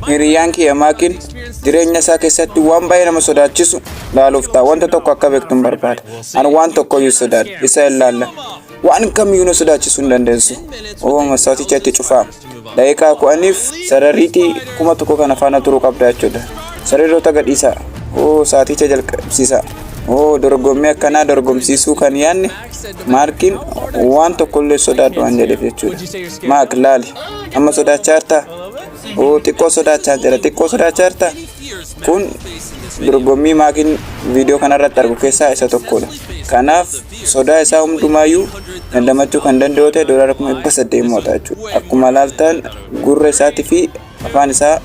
Hiriyaan kiyya maakiin jireenya isaa keessatti waan baay'ee nama sodaachisu laaluuf ta'a. Wanta tokko akka beektu hin barbaada. Ani waan tokko iyyuu sodaadha. Isa ilaalla. Waan kamiyyuu na sodaachisuu hin dandeessu. Masooticha itti cufaa. Daqiiqaa kudhaniif sarariitii 1,000 kana faana turuu qabda jechuudha. Sariirota gadhiisaa. Saaticha jalqabsiisaa. Dorgommii akkanaa dorgomsiisuu kan yaadne maarkiin waan tokkollee sodaadhu waan jedheef jechuudha. Maak laali. Amma sodaachaa jirtaa? Xiqqoo sodaachaa jira. Xiqqoo sodaachaa jirtaa? Kun dorgommii maakiin viidiyoo kanarratti argu keessaa isa tokkodha. Kanaaf sodaa isaa hundumaayyuu dandamachuu kan danda'u ta'e $800 moota jechuudha. Akkuma laaltan gurra isaatii fi afaan isaa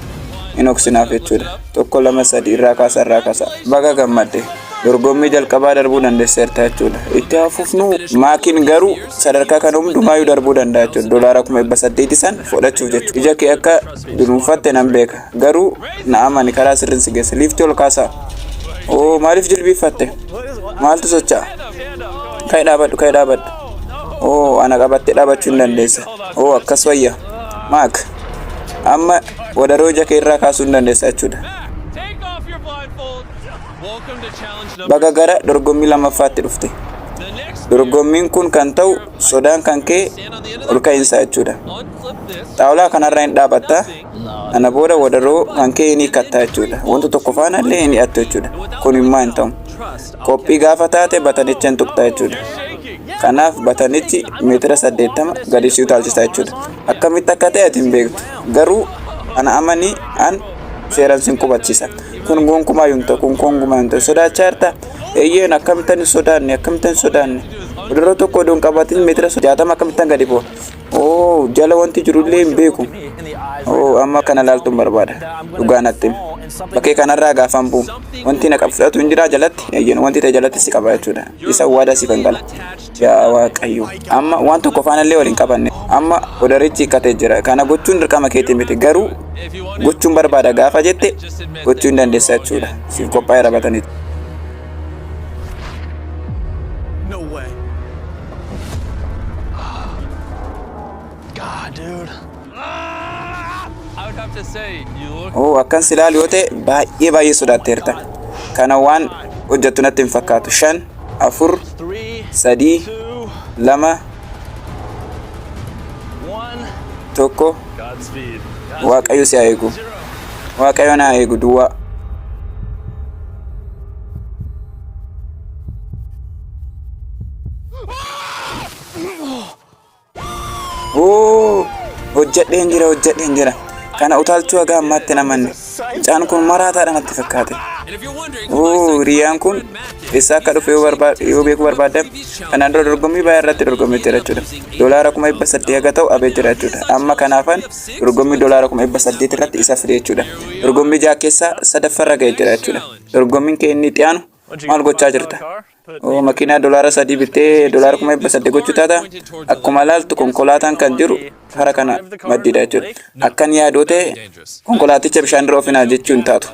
hin oksinaaf jechuudha. 1 2 3 irraa kaasa. Baga gammadde. Dorgommii jalqabaa darbuu dandeesseerta jechuudha. Itti hafuufnu maakiin garuu sadarkaa kana hundumaayyuu darbuu danda'a jechuudha. $800 san fudhachuuf jechuudha. Ija kee akka dunuunfatte nan beeka. Garuu na amani karaa sirriin si geessa. Liiftii ol kaasaa. Maaliif jilbiiffatte? Maaltu socho'a? Ka'ii dhaabadhu. Ana qabattee dhaabachuu hin dandeessa. Akkas wayya. Maak. Amma wadaroo ija kee irraa kaasuu hin dandeessa jechuudha. Baga gara dorgommii lammaffaatti dhufte. Dorgommiin kun kan ta'u sodaan kan kee ol ka'iinsa jechuudha. Xaawulaa kanarra hin dhaabatta. Ana booda wadaroo kan kee ni katta jechuudha. Wanta tokko faana illee ni hidhattu jechuudha. Kun immoo hin ta'u. Qophii gaafa taate batanicha hin tuqxa jechuudha. Kanaaf batanichi meetira 80 gadi si utaalchisa jechuudha. Akkamitti akka ta'e ati hin beektu. Garuu ana amanii an seeraan sin qubachiisa. Kun gonkumaa yunta kun gonkumaa yunta sodaachaa jirta. Eeyyeen akkamittan sodaanne. Wadaroo tokko doon qabatin meetira 60 akkamittan gadi bu'a. Jala wanti jirullee hin beeku. Amma kana laaltuun barbaada. Dhugaa natti. Bakkee kanarraa gaafan bu'u. Wanti na qabfudhatu hin jira jalatti. Eeyyeen wanti ta'e jalatti si qaba jechuudha. Isa waada si kan gala. Yaa Waaqayyo. Amma waan tokko faanallee waliin qabanne. Amma wadarichi hiikkatee jira. Kana gochuun dirqama keetii miti. Garuu gochuun barbaada gaafa jette gochuu hin dandeessa jechuudha. Siif qophaa'ee rabatanii. Akkan si ilaalu yoo ta'e baay'ee sodaatteerta. Kana waan hojjettu natti hin fakkaatu. 5 4 3 2 1 Waaqayyo si haa eegu. Waaqayyo na haa eegu duwwaa. Hojjedheen jira. Kana utaalchuu haga ammaatti namanne. Mucaan kun maraataadha natti fakkaate. Hiriyaan kun eessa akka dhufe yoo beekuu barbaaddan kanaan dura dorgommii baay'ee irratti dorgommii jira jechuudha. $800 haga ta'u abee jira jechuudha. Amma kanaafan dorgommii $800 irratti isa fide jechuudha. Dorgommii ja'a keessaa sadaffarra ga'ee jira jechuudha. Dorgommiin kee inni itti aanu maal gochaa jirta? Makiinaa $3 bittee $800 gochuu taata. Akkuma laaltu konkolaataan kan jiru hara kana maddiidha jechuudha. Akkan yaadoo ta'e konkolaaticha bishaan irra ofinaa jechuun taatu.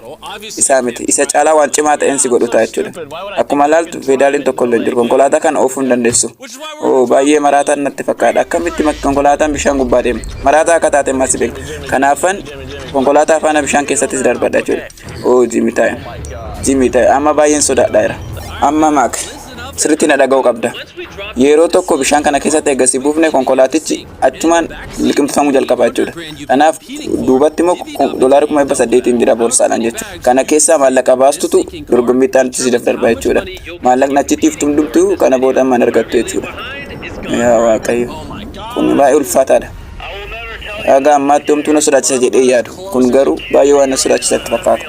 Isaa miti. Isa caalaa waan cimaa ta'een si godhu ta'a jechuudha. Akkuma laaltu feedaaliin tokko illee jiru. Konkolaataa kana oofuu hin dandeessu. Baay'ee maraataan natti fakkaata. Akkamitti konkolaataan bishaan gubbaa deema? Maraataa akka taate mas beektu. Kanaafan konkolaataa faana bishaan keessattis darbadha jechuudha. Jimii ta'e. Amma baay'een sodaadha jira. Amma maak sirriitti na dhaga'uu qabda. Yeroo tokko bishaan kana keessatti eeggasi buufne konkolaatichi achumaan liqimfamuu jalqaba jechuudha. Kanaaf duubatti immoo $800 jira boorsaadhaan jechuudha. Kana keessaa maallaqa baastutu dorgommii taanichi si darba jechuudha. Maallaqni achittiif tumdumtu kana booda ammaan argattu jechuudha. Yaa Waaqayyo. Kun baay'ee ulfaataadha. Haga ammaatti homtuu na sodaachisa jedhee yaadu. Kun garuu baay'ee waan na sodaachisatti fakkaata.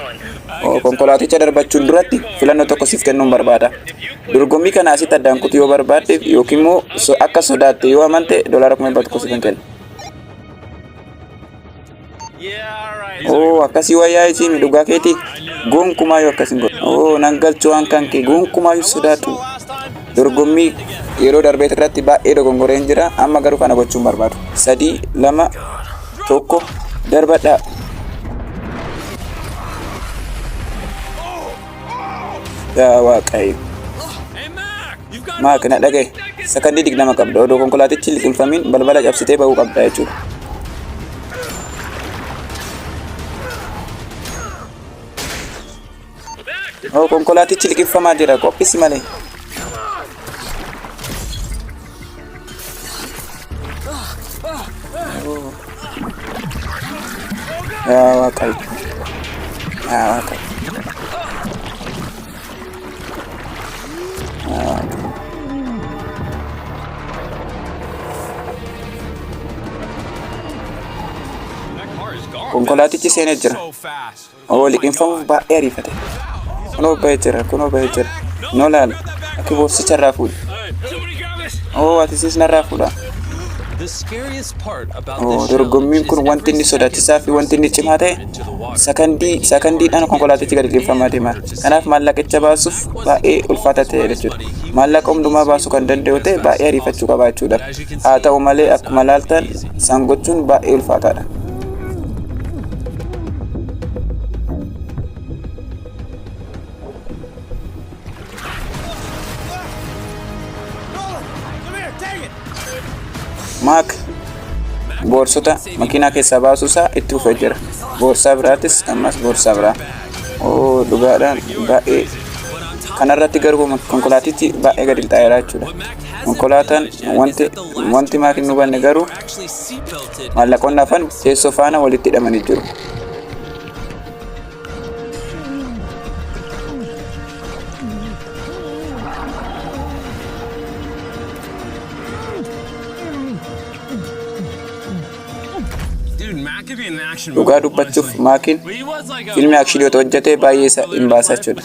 Konkolaaticha darbachuun duratti filannoo tokko siif kennuun barbaada. Dorgommii kana asitti addaan kutu yoo barbaadde yookiin immoo akka sodaatte yoo amante $100 siif kenna. Akkasii wayyaa isii midhugaa keetii gonkumaa yoo akkasiin godhu. Nan galchuu waan kan kee gonkumaa yoo sodaatu. Dorgommii yeroo darbee irratti baay'ee dogongoreen jira. Amma garuu kana gochuun barbaadu. 3 2 1 darbadhaa. Yaa Waaqayyo. Maak na dhagaye. Sakandii 20 qabda. Odoo konkolaatichi liqimfamiin balbala cabsitee bahuu qabda jechuudha. Oh, konkolaatichi liqimfamaa jira. Qophisi malee. Yaa Waaqayyo. Yaa Waaqayyo. Konkolaatichi seenee jira. Oh, liqimfamuuf baay'ee ariifate. Kunoo bahee jira. Noo laala. Akka boorsicha irraa fuudhe. Oh, atisis narraa fuudha. Oh, dorgommiin kun wanti inni sodaachisaa fi wanti inni cimaa ta'e sakandiidhaan konkolaatichi gadi liqimfamaa deema. Kanaaf maallaqicha baasuuf baay'ee ulfaataa ta'e jechuudha. Maallaqa hundumaa baasuu kan danda'u ta'e baay'ee ariifachuu qaba jechuudha. Haa ta'u malee akkuma laaltan san gochuun baay'ee ulfaataadha. Maak boorsota makiinaa keessaa baasuusaa itti fufee jira. Boorsaa biraatis ammas boorsaa biraa. Oh, dhugaadhaan baay'ee kanarratti garuu konkolaatichi baay'ee gadi lixaa'eera jechuudha. Konkolaataan wanti maak hin hubanne garuu maallaqoonni hafan teessoo faana walitti hidhamanii jiru. Dhugaa dubbachuuf maakiin filmi akshinii yoo hojjete baay'ee hin baasa jechuudha.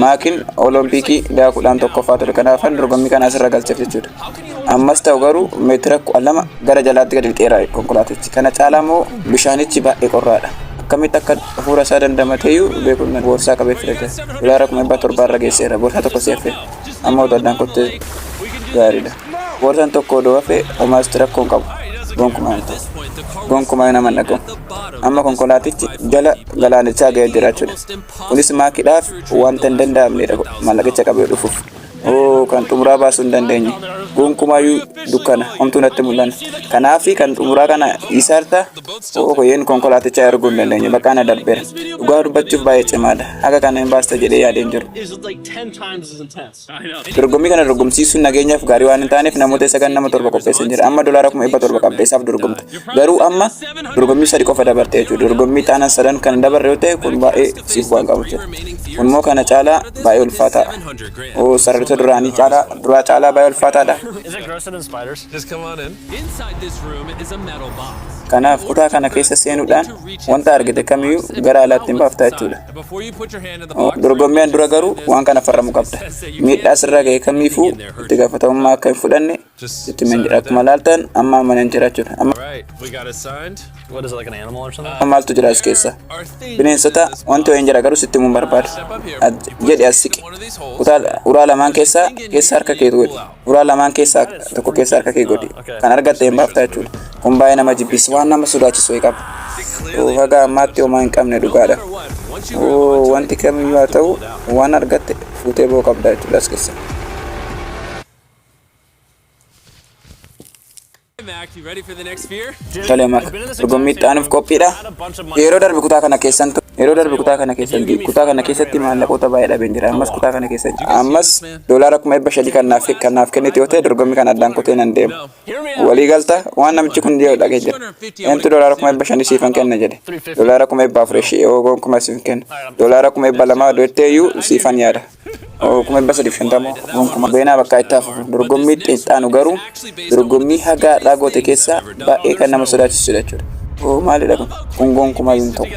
Maakiin olompikii daakudhaan tokkoffaa ture. Kanaafan dorgommii kana asirra galcheef jechuudha. Ammas ta'u garuu meetira 2 gara jalaatti gadi lixeera konkolaatichi. Kana caalaa immoo bishaanichi baay'ee qorraadha. Akkamitti akka hafuura isaa dandamateeyyuu beekuun boorsaa qabee fidate. Doolaara 700 irra geesseera. Boorsaa tokko seeffee amma otoo addaan kottee gaariidha. Boorsaan tokko odoo hafee homaas rakkoon qabu. Gonkumaa nama dhaqu. Amma konkolaatichi jala galaanichaa ga'ee jira jechuudha. Kunis maakiidhaaf wanta hin danda'amnedha maallaqicha qabee dhufuuf. Oh, kan xumuraa baasuu hin dandeenye. Gonkumaayyuu dukkana homtuu natti mul'anne. Kanaafi kan xumuraa kana isaarta koyyeen konkolaaticha arguu hin dandeenye. Bakka ana darbeera. Dhugaa dubbachuuf baay'ee cimaadha. Haga kana hin baasta jedhee yaadeen jiru. Dorgommii kana dorgomsiisuun nageenyaaf gaarii waan hin taaneef namoota isa gan nama 7 qopheessan jira. Amma doolaara 700 qabdee isaaf dorgomte. Garuu amma dorgommii 3 qofa dabarte jechuudha. Dorgommii xaanan 3 kan dabarre yoo ta'e kun baay'ee siif waan qabu jechuudha. Kun immoo kana caalaa baay'ee ulfaataa. Oh, sarartoota duraanii caalaa baay'ee ulfaataadha. Kanaaf kutaa kana keessa seenuudhaan wanta argite kamiyyuu gara alaatti hin baafta jechuudha. Dorgommiin dura garuu waan kana farramuu qabda. Miidhaa sirra ga'e kamiifuu itti gaafatamummaa akka hin fudhanne itti menjira. Akkuma laaltan amma amanan jira jechuudha. Maaltu jira as keessa? Bineensota wanti wayiin jira garuu sitti himuun barbaadu. Jedhi as siqi. Uraa lamaan keessaa harka kee godhi. Uraa lamaan keessaa tokko keessa harka kee godhi. Kan argatte hin baafta jechuudha. Kun baay'ee nama jibbisa. Waan nama sodaachisu qaba. Haga ammaatti homaa hin qabne dhugaadha. Wanti kamiyyuu haa ta'u waan argatte fuutee boo qabda jechuudha as keessa. Tole maka dorgommii xaanuuf qophiidha. Yeroo darbe kutaa kana keessatti maallaqoota baay'ee dhabeen jira. Ammas kutaa kana keessatti ammas doolaara 500 kanaaf kennite yoo ta'e dorgommii kana addaan kutee nan deema. Walii galta waan namichi kun jedhu dhagee jira. Eentu doolaara 500 siifan kenna jedhe. Doolaara 400 yoo gonkumaa siif kenna. Doolaara 200 dootteeyyuu siifan yaada. Kuma basa difendamo gonkumaa beenaa bakka itti hafu dorgommii xaanu garuu dorgommii haga dhaagote keessa baay'ee kan nama sodaachisu jechuudha. Maalidha kun gonkumaa hin ta'u.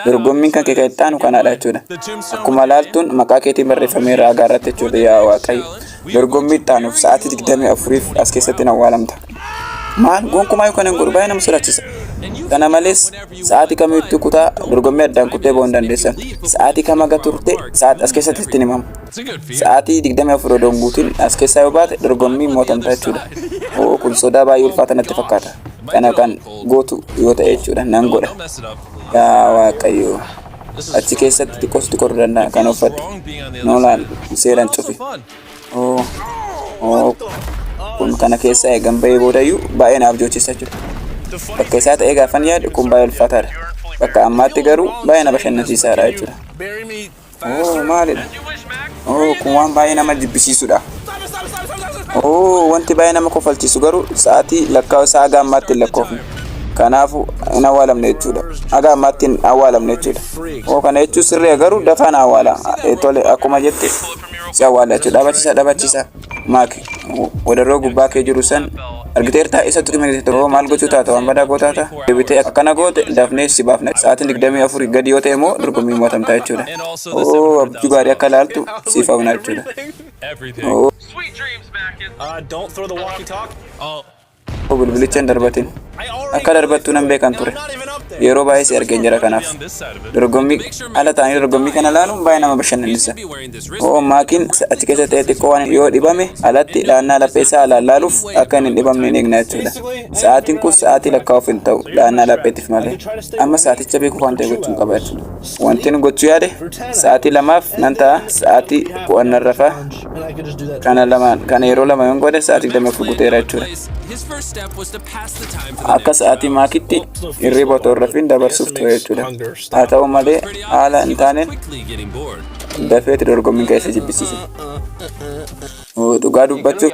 Dorgommiin kan kee xaanu kanaadha jechuudha. Akkuma laaltuun maqaa keetiin barreeffameera haga irratti jechuudha. Yaa Waaqayyo dorgommii xaanuuf sa'aatii 24 as keessatti na awwaalamta. Maal gonkumaa kan hin godhu baay'ee nama sodaachisa. Kana malees sa'aatii kamitti kutaa dorgommii addaan kutee ba'uu hin dandeessan. Sa'aatii kam aga turte sa'aatii as keessatti itti himamu. Sa'aatii 24 odoon guutiin as keessaa yoo baate dorgommii mootamta jechuudha. Kun sodaa baay'ee ulfaata natti fakkaata. Kana kan gootu yoo ta'e jechuudha nan godha. Yaa Waaqayyo achi keessatti xiqqoosu xiqqoo danda'a kan uffadhe noolaan seeraan cufi. Kun kana keessa eegan bahee boodayyuu baay'ee naaf joochisa jechuudha. Bakka isaa ta'ee gaafan yaadu kun baay'ee ulfaataadha. Bakka ammaatti garuu baay'ee nama bashannansiisaadha jechuudha. Maalidha? Kun waan baay'ee nama jibbisiisudha. Wanti baay'ee nama kofalchiisu garuu sa'aatii lakkaa'u haga ammaatti hin lakkoofne. Kanaafu hin awwaalamne jechuudha. Haga ammaatti hin awwaalamne jechuudha. Kana jechuun sirrii garuu dafaan awwaala. Tole akkuma jette si awwaala jechuudha. Dhaabachisa. Maaki wadaroo gubbaa kee jiru san argiteertaa isa tuqime argiteertaa maal gochuu taata waan badaa gootaata. Deebitee akkana goote dafnee si baafna. Sa'aatiin 24 gadi yoo ta'e immoo dorgommii moo'atamtaa jechuudha. Abjuu gaarii akka ilaaltu siif hawwina jechuudha. Bilbilichaan darbatin akka darbattuu nan beekan ture yeroo baay'ee si argeen jira kanaaf dorgommii ala ta'anii dorgommii kana ilaaluun baay'ee nama bashannansiisa. Maakiin achi keessa ta'e xiqqoo waan yoo dhibame alatti dhaannaa laphee isaa alaan laaluuf akka hin dhibamne hin eegna jechuudha. Sa'aatiin kun sa'aatii lakkaa'uuf hin ta'u dhaannaa lapheetiif malee amma sa'aaticha beekuuf waan ta'e gochuun qaba jechuudha. Wanti nu gochuu yaade sa'aatii lamaaf nan ta'a sa'aatii qo'annaa rafaa kana yeroo lama yoon godhe sa'aatii 24 guuteera jechuudha. Akka sa'aatii maakitti hirriba otoo hin rafiin dabarsuuf ture jechuudha. Haa ta'u malee haala hin taaneen dafeeti dorgommiin keessa jibbisiise. Dhugaa dubbachuuf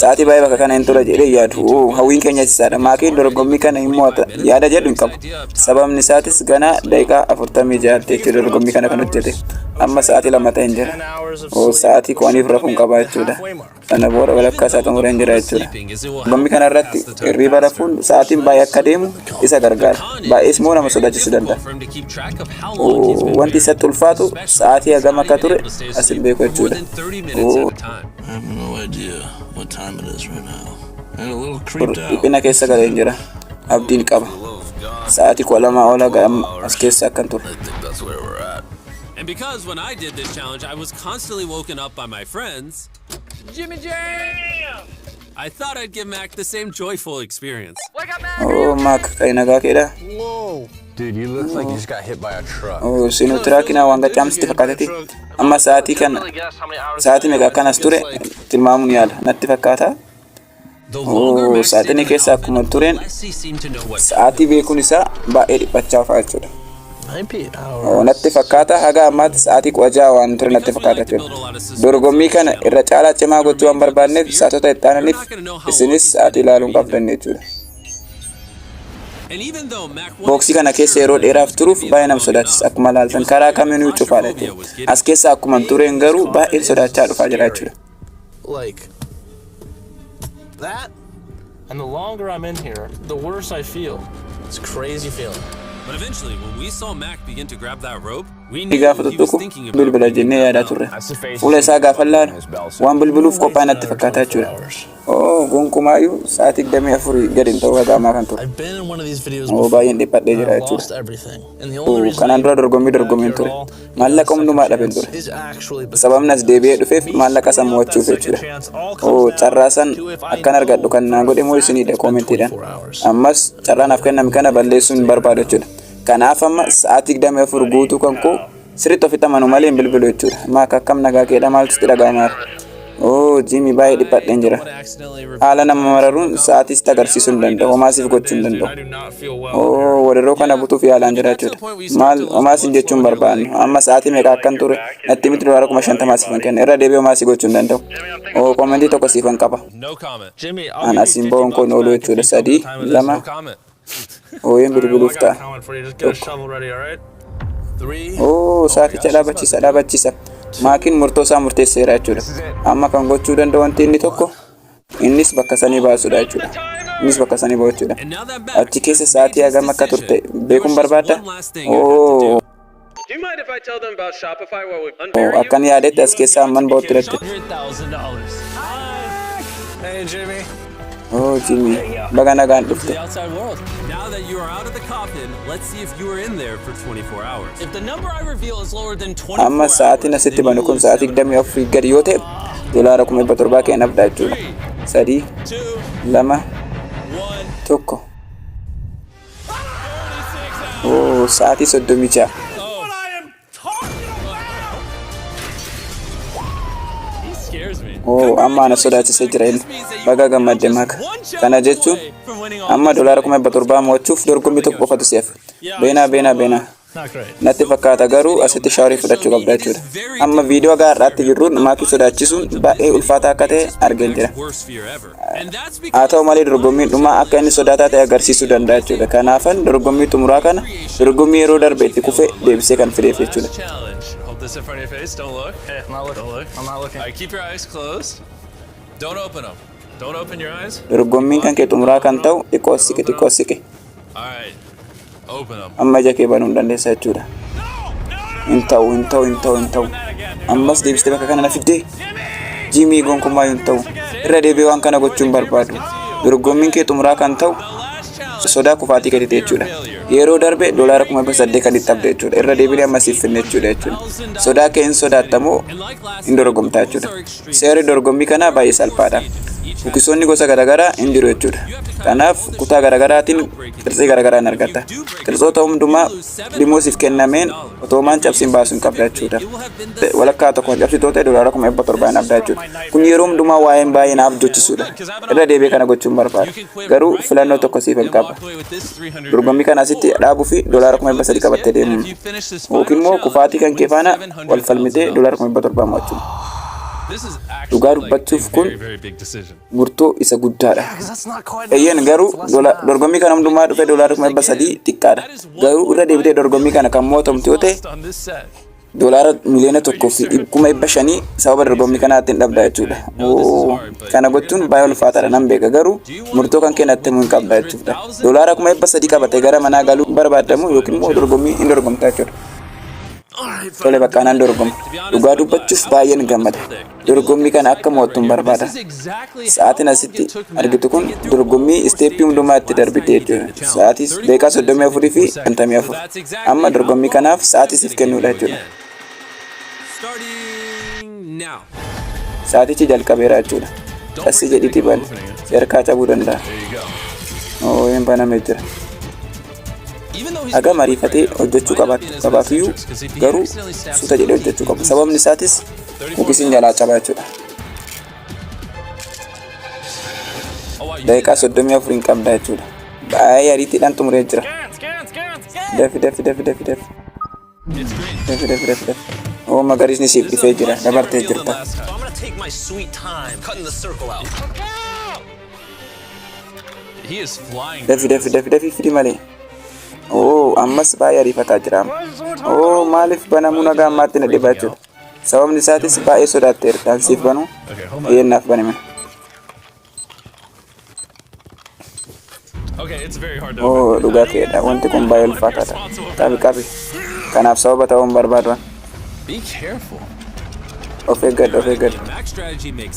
sa'aatii baay'ee bakka kana hin ture jedhee yaadu hawwiin keenya isaadha. Maakiin dorgommii kana hin mo'ata yaada jedhu hin qabu. Sababni isaatis ganaa daqiiqaa 46 jechuudha dorgommii kana kan hojjete. Amma sa'aatii lama ta'e hin jira. Sa'aatii qo'aniif rafuun qaba jechuudha. Sana booda walakkaa isaa xumuree hin jira jechuudha. Dorgommii kana irratti hirriba rafuun sa'aatiin baay'ee akka deemu isa gargaara. Baay'ees immoo nama sodaachisuu danda'a. Wanti isatti ulfaatu sa'aatii hagam akka ture asin beeku jechuudha. Dhiphina keessa galee hin jira. Abdiin qaba. Sa'aatii 12 oola as keessa akkan ture. And because when I did this challenge, I was constantly woken up by my friends, Jimmy Jam! I thought I'd give Mac the same joyful experience. Mac, kaya nagakita. Whoa. Dude, you look like you just got hit by a truck. Sino truck na wanga chams ti fakatati. Amma sa'aatii kana sa'aatii meeqa akkanas ture tilmaamuun yaala natti fakkaata. Sa'aatiin keessa akkuma tureen sa'aatii beekuun isaa baay'ee dhiphachaa fa'a jechuudha. Natti fakkaata haga ammaatti sa'aatii 16 waan ture natti fakkaata jechuudha. Dorgommii kana irra caalaa cimaa gochuu waan barbaanneef sa'aatota itti aananiif isinis sa'aatii ilaaluun qabdan jechuudha. Booksii kana keessa yeroo dheeraaf turuuf baay'ee nama sodaachisa. Akkuma ilaaltan karaa kamiinuu cufaadha jechuudha. As keessa akkuma tureen garuu baay'ee sodaachaa dhufaa jira jechuudha. And the longer I'm in here, the worse I feel. It's a crazy feeling. But eventually, when we saw Mac begin to grab that rope, we knew gaafa he was tuttuqu thinking about bilbila jennee yaadaa turre. Fuula isaa gaafa ilaalu waan bilbiluuf qophaa'e natti fakkaataa jechuudha. Gonkumaayyuu sa'aatii 24 gadi hin ta'u haga ammaa kan ture. Baay'een dhiphadhee jira jechuudha. Kanaan dura dorgommiin ture. Maallaqa hundumaa dhabeen ture. Sababni as deebi'ee dhufeef maallaqa isa mo'achuuf jechuudha. Carraa san akkan argadhu kan naa godhe moo isinidha koomentiidhaan. Ammas carraan af kenname kana balleessuun hin barbaadu jechuudha. Kanaaf amma sa'aatii 24 guutuu kan koo sirriitti ofitti amanu malee hin bilbilu jechuudha. Maak akkam nagaa keedha maaltu itti dhaga'amaa jira. Jimmy baay'ee dhiphadheen jira. Haala nama mararuun sa'aatii sitti agarsiisuu hin danda'u. Homaasiif gochuu hin danda'u. Wadaroo kana butuuf yaalaan jira jechuudha. Maal homaasiin jechuun barbaannu. Amma sa'aatii meeqa akkan ture natti miti dolara 50 siifan kenna. Irra deebi'ee homaasii gochuu hin danda'u. Komentii tokko siifan qaba. An asiin bo'oon koo oolu jechuudha. 3 2 Ooyeen bilbiluuf ta'a. Saaticha dhaabachisa. Maakiin murtoo isaa murteesseera jechuudha. Amma kan gochuu danda'u wanti inni tokko innis bakka sanii baasudha jechuudha. Innis bakka sanii bahu jechuudha. Achi keessa sa'aatii hagam akka turte beekuun barbaadda? Akkan yaadetti as keessa amman bahutti irratti. Jimmy, baga nagaan dhufte. Now that you are out of the coffin, let's see if you were in there for 24 hours. If the number I reveal is lower than 24 amma sa'aatiin asitti banu kun sa'aatii 24 gadi yoo ta'e doolaara 1700 kenna abdaa jechuudha. 3 2 1 sa'aatii 36 He scares Oh, amma ana sodaachisee jira inni. Baga gammadde maka. Kana jechuun amma doolaara 1700 mo'achuuf dorgommii tokko qofatu si'aaf. Beenaa. Not great. Natti fakkaata garuu asitti shaaworii fudhachuu qabda jechuudha. Amma viidiyoo gaarraatti jirruun maakii sodaachisuun baay'ee ulfaataa akka ta'e argeen jira. Haa ta'u malee dorgommiin dhumaa akka inni sodaataa ta'e agarsiisuu danda'a jechuudha. Kanaafan dorgommii xumuraa kana dorgommii yeroo darbe itti kufee deebisee kan fideef jechuudha. Hold this in front of your face. Don't look. Hey, I'm not looking. Don't look. I'm not looking. All right, keep your eyes closed. Don't open them. Don't open your eyes. Dorgommiin kan kee xumuraa kan ta'u xiqqoo siqe. All right. Open them. Amma ija kee banuu dandeessa jechuudha. Hin ta'u. Ammas deebistee bakka kana na fiddee. Jimii gonkumaa hin ta'u. Irra deebi'ee waan kana gochuun barbaadu. Dorgommiin kee xumuraa kan ta'u sodaa kufaatii gadi jechuudha. Yeroo darbe doolaara 1800 kan itti abde jechuudha. Irra deebi'ee amma siif finne jechuudha. Sodaa kee hin sodaattamoo hin dorgomtaa jechuudha. Seerri dorgommii kanaa baay'ee salphaadha. Bukisoonni gosa garaagaraa hin jiru jechuudha. Kanaaf kutaa garaagaraatiin qirxii garaagaraan argata. Qirxoota hundumaa dhimmoo siif kennameen otoomaan cabsiin baasuu hin qabda jechuudha. Walakkaa tokko cabsitoota doolaara 1700 abdaa jechuudha. Kun yeroo hundumaa waa'een baay'ee naaf jechisuudha. Irra deebi'ee kana gochuun barbaada. Garuu filannoo tokko siif hin qaba. Dorgommii kana asitti dhaabuu fi doolaara 1300 qabattee deemuun. Yookiin immoo kufaatii kan kee faana wal falmitee doolaara 1700 mo'achuun. Dhugaa dubbachuuf kun murtoo isa guddaadha. Eeyyeen garuu dorgommii kana hundumaa dhufee doolaara 1300 xiqqaadha. Garuu irra deebitee dorgommii kana kan mo'atamtu yoo ta'e doolaara miliyoona 1,500 sababa dorgommii kanaatiin dhabda jechuudha. Kana gochuun baay'ee ulfaataadha nan beeka garuu murtoo kan kennatti hin qabda jechuudha. Doolaara 1300 qabatee gara manaa galuu barbaadamu yookiin immoo dorgommii hin dorgomtaa jechuudha. Tole bakka naan dorgomu. Dhugaa dubbachuuf baay'een gammada. Dorgommii kana akka mo'attuun barbaada. Sa'aatiin asitti argitu kun dorgommii isteeppii hundumaa itti darbite jechuudha. Sa'aatii daqiiqaa 34 fi 54. Amma dorgommii kanaaf sa'aatii siif kennuudha jechuudha. Sa'aatichi jalqabeera jechuudha. Asii jedhiitii bane. Seerkaa cabuu danda'a. Hin banamee jira. Aga mariifatee hojjechuu qabaatuyyuu garuu suuta jedhee hojjechuu qaba. Sababni isaatis mukisiin jalaa cabaa jechuudha. Daqiiqaa 34 hin qabda jechuudha. Baay'ee ariitiidhaan xumuree jira. Dafi. Magariisni siif dhufee jira. Dabartee jirta. Dafi fidi malee. Ammas baay'ee ariifataa jira. Maaliif banamuu nagaa ammaatti na dhibaa jechuudha. Sababni isaatis baay'ee sodaatteera. Dhaansiif banuu eeyyennaaf baname. Dhugaa keedha. Wanti kun baay'ee ulfaataadha. Qabi. Kanaaf sababa ta'uun barbaadu. Of eeggadhu.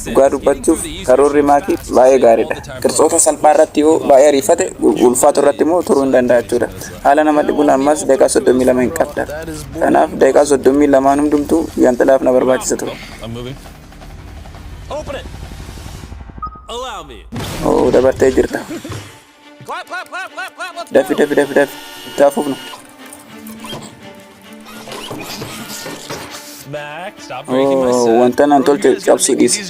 Dhugaa dubbachuuf karoorri maakii baay'ee gaariidha. Qirtsoota salphaa irratti yoo baay'ee ariifate ulfaatu irratti immoo turuu hin danda'a jechuudha. Haala nama dhibuun ammas daqiiqaa 32 hin qabda. Kanaaf daqiiqaa 32 hundumtuu yaanxilaaf na barbaachisa ture. Dabartee jirta. Dafi. Itti hafuufnu. Wanta naan tolche cabsuu dhiisi.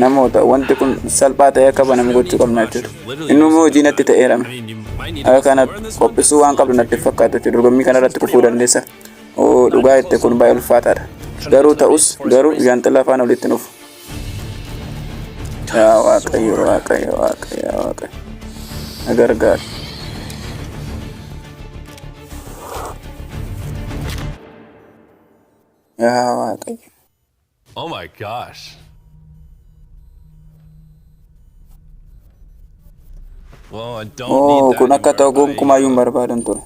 Namoota wanti kun salphaa ta'ee akka banamu gochuu qabna jechuudha. Inni immoo hojii natti ta'eerame. Akka kana qophisuu waan qabdu natti fakkaata jechuudha. Dorgommii kana irratti kufuu dandeessa. Dhugaa itti kun baay'ee ulfaataadha. Garuu ta'us yaanxilaa faana walitti nuuf. Yaa Waaqayyo. Na gargaari. Yaa Waaqayyo. Oh my gosh. Well, I don't need that. Kun akka ta'u gonkumaayyuu hin barbaadan ture.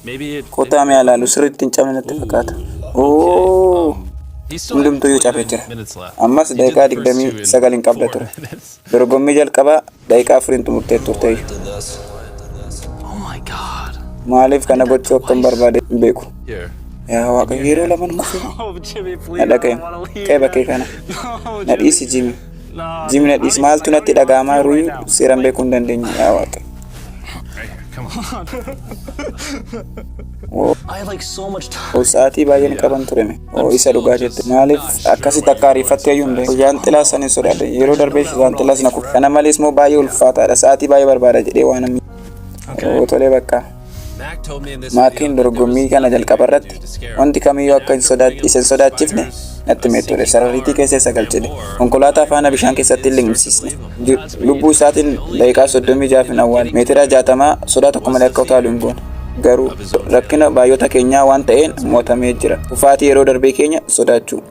Maybe it. Kotaa mi'a ilaalu sirriitti hin cabne natti fakkaata. Hundumtuyyuu cabee jira. Ammas daqiiqaa 29 hin qabda ture. Dorgommii jalqabaa daqiiqaa 4 xumurtee turte. Maaliif kana gochuu akka hin barbaade hin beeku. Yaa Waaqayyo yeroo lama nuuf na dhaga'e. Qeeba kee kana. Na dhiisi Jimmy. Jimmy na dhiisi maaltu natti dhaga'amaa jiru seeraan beekuu hin dandeenye yaa Waaqayyo. come on. I had like so much time. Sa'aatii baay'een qaban tureme. Isa dhugaa jette. Maaliif akkasitti akka ariifattee ayyuun beeku. Jaanxilaa sanin sodaadhe. Yeroo darbee jaanxilaas na kufe. Kana malees moo baay'ee ulfaataadha. Sa'aatii baay'ee barbaada jedhee waan ammi. Tolee bakka. Maatiin dorgommii kana jalqaba irratti wanti kamiyyuu akka hin sodaachifne natti himee ture. Sarariitii keessa isa galchine. Konkolaataa faana bishaan keessatti hin liqimsiisne. Lubbuu isaatiin daqiiqaa 36 hin awwaale. Meetira 60 sodaa tokko malee akka utaalu hin goone. Garuu rakkina baay'oota keenyaa waan ta'een mootamee jira. Kufaatii yeroo darbee keenya sodaachuu.